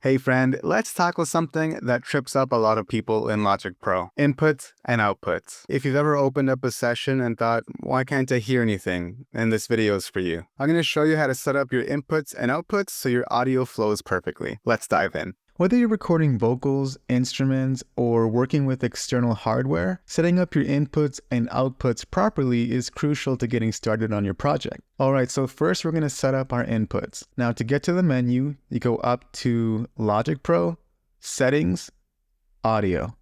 Hey friend, let's tackle something that trips up a lot of people in Logic Pro: inputs and outputs. If you've ever opened up a session and thought, why can't I hear anything? Then this video is for you. I'm going to show you how to set up your inputs and outputs so your audio flows perfectly. Let's dive in. Whether you're recording vocals, instruments, or working with external hardware, setting up your inputs and outputs properly is crucial to getting started on your project. Alright, so first we're going to set up our inputs. Now to get to the menu, you go up to Logic Pro, Settings, Audio.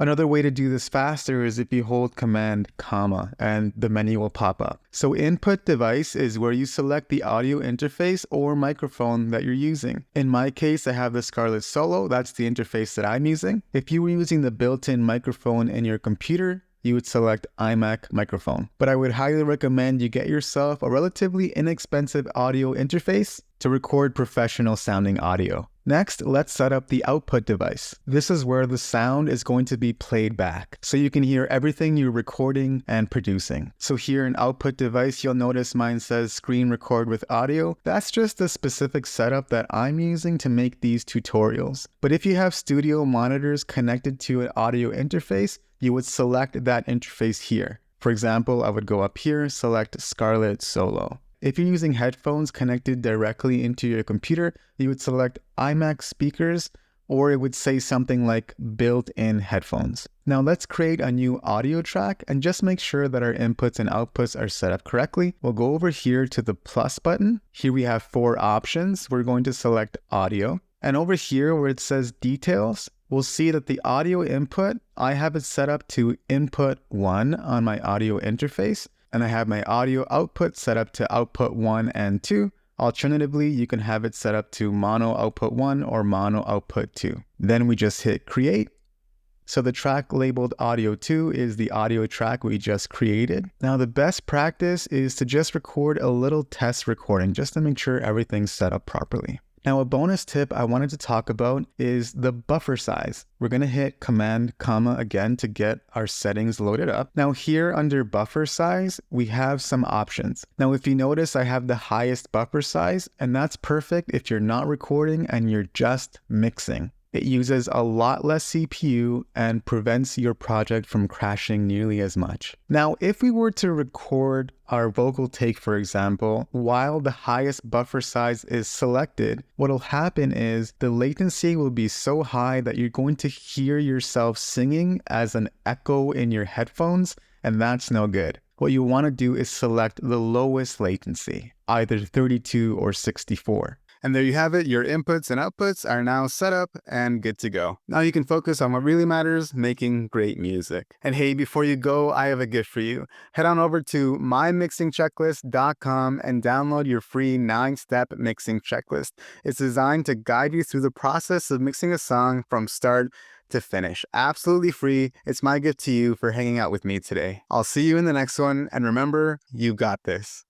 Another way to do this faster is if you hold Command, comma, and the menu will pop up. So input device is where you select the audio interface or microphone that you're using. In my case, I have the Scarlett Solo. That's the interface that I'm using. If you were using the built-in microphone in your computer, you would select iMac microphone. But I would highly recommend you get yourself a relatively inexpensive audio interface to record professional sounding audio. Next, let's set up the output device. This is where the sound is going to be played back, so you can hear everything you're recording and producing. So here in output device, you'll notice mine says screen record with audio. That's just a specific setup that I'm using to make these tutorials. But if you have studio monitors connected to an audio interface, you would select that interface here. For example, I would go up here, select Scarlett Solo. If you're using headphones connected directly into your computer, you would select iMac speakers, or it would say something like built-in headphones. Now let's create a new audio track and just make sure that our inputs and outputs are set up correctly. We'll go over here to the plus button. Here we have 4 options. We're going to select audio. And over here where it says details, we'll see that the audio input, I have it set up to input 1 on my audio interface. And I have my audio output set up to output 1 and 2. Alternatively, you can have it set up to mono output 1 or mono output 2. Then we just hit create. So the track labeled audio 2 is the audio track we just created. Now the best practice is to just record a little test recording just to make sure everything's set up properly. Now a bonus tip I wanted to talk about is the buffer size. We're going to hit Command, comma again to get our settings loaded up. Now here under buffer size, we have some options. Now if you notice, I have the highest buffer size, and that's perfect if you're not recording and you're just mixing. It uses a lot less CPU and prevents your project from crashing nearly as much. Now, if we were to record our vocal take, for example, while the highest buffer size is selected, what'll happen is the latency will be so high that you're going to hear yourself singing as an echo in your headphones, and that's no good. What you want to do is select the lowest latency, either 32 or 64. And there you have it. Your inputs and outputs are now set up and good to go. Now you can focus on what really matters, making great music. And hey, before you go, I have a gift for you. Head on over to mymixingchecklist.com and download your free 9-step mixing checklist. It's designed to guide you through the process of mixing a song from start to finish. Absolutely free. It's my gift to you for hanging out with me today. I'll see you in the next one. And remember, you got this.